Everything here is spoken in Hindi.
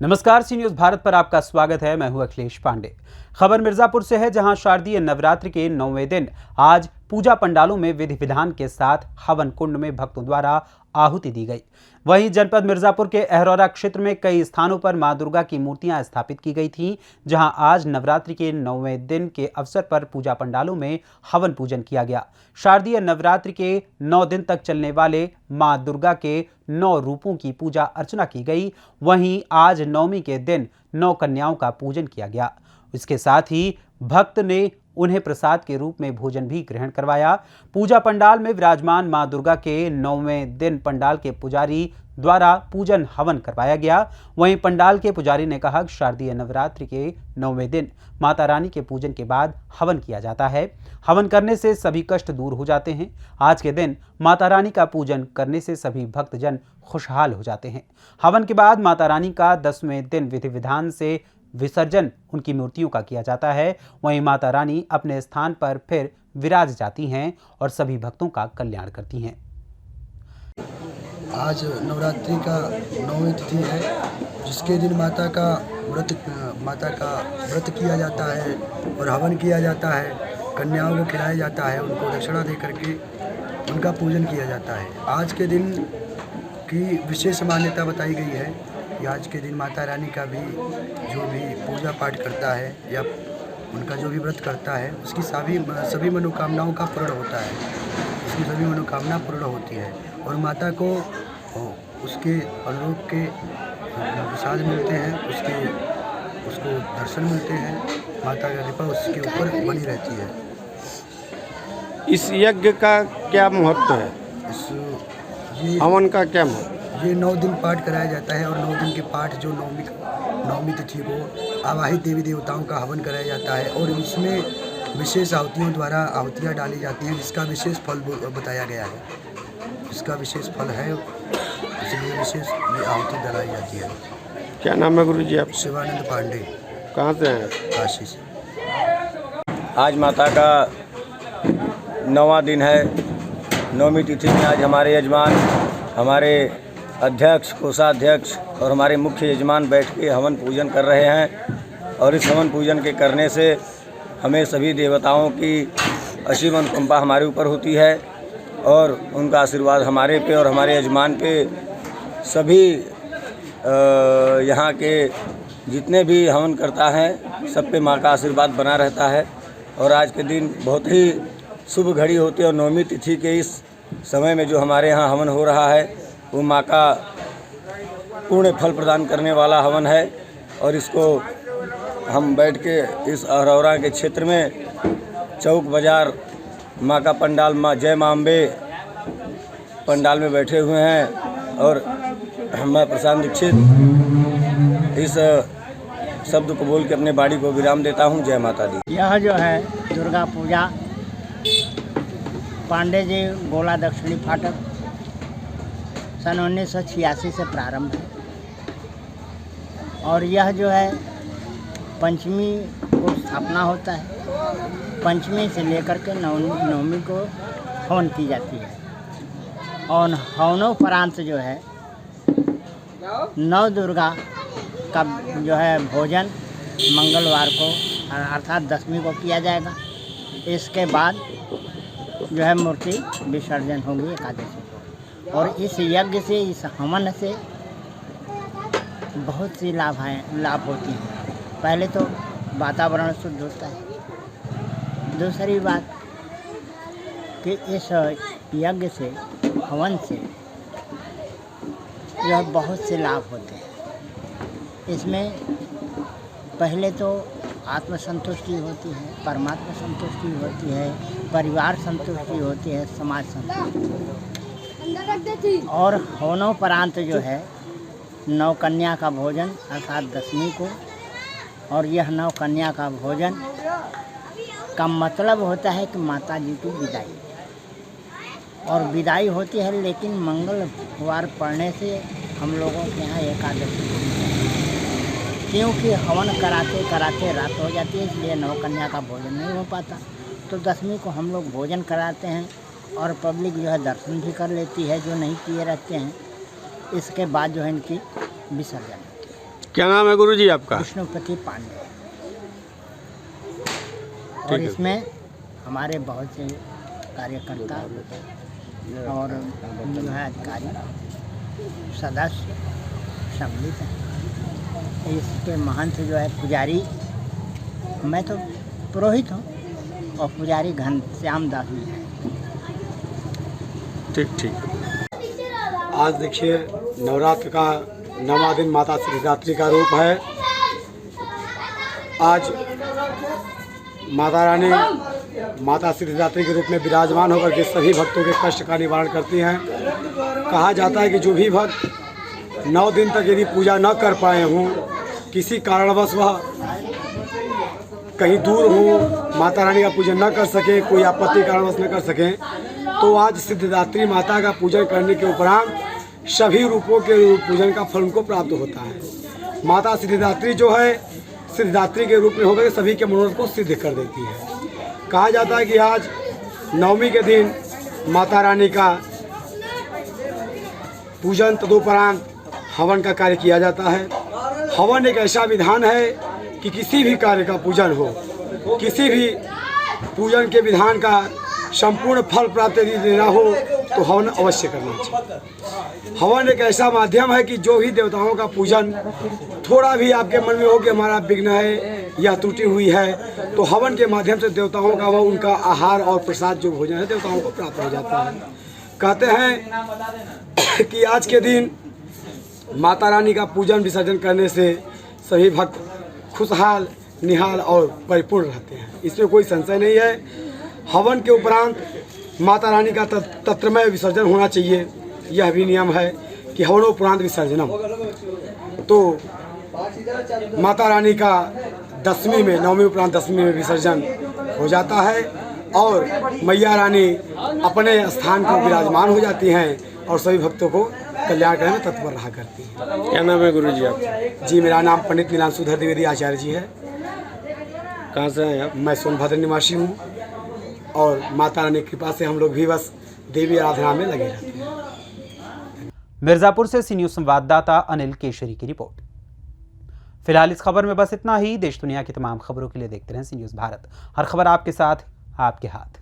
नमस्कार, सी न्यूज़ भारत पर आपका स्वागत है। मैं हूं अखिलेश पांडे। खबर मिर्जापुर से है, जहां शारदीय नवरात्रि के 9वें दिन आज पूजा पंडालों में विधि विधान के साथ हवन कुंड में भक्तों द्वारा आहुति दी गई। वहीं जनपद मिर्जापुर के अहरौरा क्षेत्र में कई स्थानों पर मां दुर्गा की मूर्तियां स्थापित की गई थीं, जहां आज नवरात्रि के 9वें दिन के अवसर पर पूजा पंडालों में हवन पूजन किया गया। शारदीय नवरात्रि के 9 दिन तक चलने वाले मां दुर्गा के 9 रूपों की पूजा अर्चना की गई। वहीं आज नवमी के दिन 9 कन्याओं का पूजन किया गया। इसके साथ ही भक्त ने उन्हें प्रसाद के रूप में भोजन भी ग्रहण करवाया। पूजा पंडाल में विराजमान मां दुर्गा के 9वें दिन पंडाल के पुजारी द्वारा पूजन हवन करवाया गया। वहीं पंडाल के पुजारी ने कहा कि शारदीय नवरात्रि के 9वें दिन माता रानी के पूजन के बाद हवन किया जाता है। हवन करने से सभी कष्ट दूर हो जाते हैं। आज के दिन माता रानी का पूजन करने से सभी भक्तजन खुशहाल हो जाते हैं। हवन के बाद माता रानी का 10वें दिन विधि विधान से विसर्जन उनकी मूर्तियों का किया जाता है। वहीं माता रानी अपने स्थान पर फिर विराज जाती हैं और सभी भक्तों का कल्याण करती हैं। आज नवरात्रि का 9वीं तिथि है, जिसके दिन माता का व्रत किया जाता है और हवन किया जाता है। कन्याओं को खिलाया जाता है, उनको दक्षिणा दे करके उनका पूजन किया जाता है। आज के दिन की विशेष मान्यता बताई गई है कि आज के दिन माता रानी का भी जो भी पूजा पाठ करता है या उनका जो भी व्रत करता है, उसकी सभी मनोकामनाओं का पूर्ण होता है। उसकी सभी मनोकामना पूर्ण होती है और माता को उसके आलोक के प्रसाद मिलते हैं, उसको दर्शन मिलते हैं। माता का कृपा उसके ऊपर बनी रहती है। इस यज्ञ का क्या महत्व है? हवन का क्या महत्व? ये 9 दिन पाठ कराया जाता है और 9 दिन के पाठ जो नवमी तिथि को आवाहित देवी देवताओं का हवन कराया जाता है और इसमें विशेष आहुतियों द्वारा आहुतियाँ डाली जाती हैं, जिसका विशेष फल बताया गया है। इसका विशेष फल है, इसलिए विशेष आहुति डाली जाती है। क्या नाम है गुरु जी आप? शिवानंद पांडे। कहाँ से हैं? काशी से। आज माता का 9वां दिन है। 9वीं तिथि में आज हमारे यजमान, हमारे अध्यक्ष, कोषाध्यक्ष और हमारे मुख्य यजमान बैठ के हवन पूजन कर रहे हैं और इस हवन पूजन के करने से हमें सभी देवताओं की असीम अनुकंपा हमारे ऊपर होती है और उनका आशीर्वाद हमारे पे और हमारे यजमान पे, सभी यहाँ के जितने भी हवन करता है सब पे माँ का आशीर्वाद बना रहता है। और आज के दिन बहुत ही शुभ घड़ी होती है और 9वीं तिथि के इस समय में जो हमारे यहाँ हवन हो रहा है वो माँ का पूर्ण फल प्रदान करने वाला हवन है। और इसको हम बैठ के इस अहरौरा के क्षेत्र में चौक बाज़ार माँ का पंडाल, माँ जय माँ अम्बे पंडाल में बैठे हुए हैं और मैं प्रशांत दीक्षित इस शब्द को बोल के अपने बाड़ी को विराम देता हूँ। जय माता दी। यह जो है दुर्गा पूजा पांडे जी गोला दक्षिणी फाटक सन 1986 से प्रारंभ है और यह जो है पंचमी को स्थापना होता है। पंचमी से लेकर के नवमी को हवन की जाती है और हवनोपरांत जो है नव दुर्गा का जो है भोजन मंगलवार को अर्थात 10वीं को किया जाएगा। इसके बाद जो है मूर्ति विसर्जन होगी एकादशी को। और इस यज्ञ से, इस हवन से बहुत सी लाभ होती हैं। पहले तो वातावरण शुद्ध होता है। दूसरी बात कि इस यज्ञ से, हवन से जो है बहुत से लाभ होते हैं। इसमें पहले तो आत्मसंतुष्टि होती है, परमात्मा संतुष्टि होती है, परिवार संतुष्टि होती है, समाज संतुष्टि। और हवनोपरांत जो है 9 कन्या का भोजन अर्थात 10वीं को, और यह 9 कन्या का भोजन का मतलब होता है कि माता जी की विदाई। और विदाई होती है, लेकिन मंगलवार पढ़ने से हम लोगों के यहाँ एकादशी होती है, क्योंकि हवन कराते कराते रात हो जाती है, इसलिए 9 कन्या का भोजन नहीं हो पाता। तो 10वीं को हम लोग भोजन कराते हैं और पब्लिक जो है दर्शन भी कर लेती है, जो नहीं किए रहते हैं। इसके बाद जो है इनकी विसर्जन होती है। क्या नाम है गुरुजी आपका? विष्णुपति पांडे। ठीक और है। इसमें हमारे बहुत से कार्यकर्ता और जो है अधिकारी सदस्य सम्मिलित हैं। इसके महंत जो है पुजारी, मैं तो पुरोहित हूँ, और पुजारी घनश्याम दास जी हैं। ठीक। आज देखिए नवरात्र का 9वां दिन माता सिद्धिदात्री का रूप है। आज माता रानी माता सिद्धिदात्री के रूप में विराजमान होकर के सभी भक्तों के कष्ट का निवारण करती हैं। कहा जाता है कि जो भी भक्त 9 दिन तक यदि पूजा न कर पाए हों, किसी कारणवश वह कहीं दूर हो, माता रानी का पूजन न कर सके, कोई आपत्ति कारणवश न कर सकें, तो आज सिद्धिदात्री माता का पूजन करने के उपरांत सभी रूपों के पूजन का फल उनको प्राप्त होता है। माता सिद्धिदात्री जो है सिद्धिदात्री के रूप में होकर सभी के मनोरथ को सिद्ध कर देती है। कहा जाता है कि आज नवमी के दिन माता रानी का पूजन तदुपरांत हवन का कार्य किया जाता है। हवन एक ऐसा विधान है कि किसी भी कार्य का पूजन हो, किसी भी पूजन के विधान का संपूर्ण फल प्राप्त यदि देना हो तो हवन अवश्य करना चाहिए। हवन एक ऐसा माध्यम है कि जो भी देवताओं का पूजन थोड़ा भी आपके मन में हो कि हमारा विघ्न है या त्रुटि हुई है, तो हवन के माध्यम से देवताओं का वह उनका आहार और प्रसाद जो भोजन है देवताओं को प्राप्त हो जाता है। कहते हैं कि आज के दिन माता रानी का पूजन विसर्जन करने से सभी भक्त खुशहाल, निहाल और परिपूर्ण रहते हैं, इसमें कोई संशय नहीं है। हवन के उपरांत माता रानी का तत्रमय विसर्जन होना चाहिए, यह भी नियम है कि हवनोपरांत विसर्जनम। तो माता रानी का दशमी में, नवमी उपरांत दशमी में विसर्जन हो जाता है और मैया रानी अपने स्थान पर विराजमान हो जाती हैं और सभी भक्तों को कल्याण करने में तत्पर रहा करती हैं। क्या नाम है गुरुजी आपका? जी, मेरा नाम पंडित नीलांशुधर द्विवेदी आचार्य जी है। कहाँ से हैं आप? मैं सोनभद्र निवासी हूँ और माता रानी की कृपा से हम लोग भी बस देवी आराधना में लगे रहते हैं। मिर्जापुर से सी न्यूज संवाददाता अनिल केशरी की रिपोर्ट। फिलहाल इस खबर में बस इतना ही। देश दुनिया की तमाम खबरों के लिए देखते रहें सी न्यूज भारत। हर खबर आपके साथ, आपके हाथ।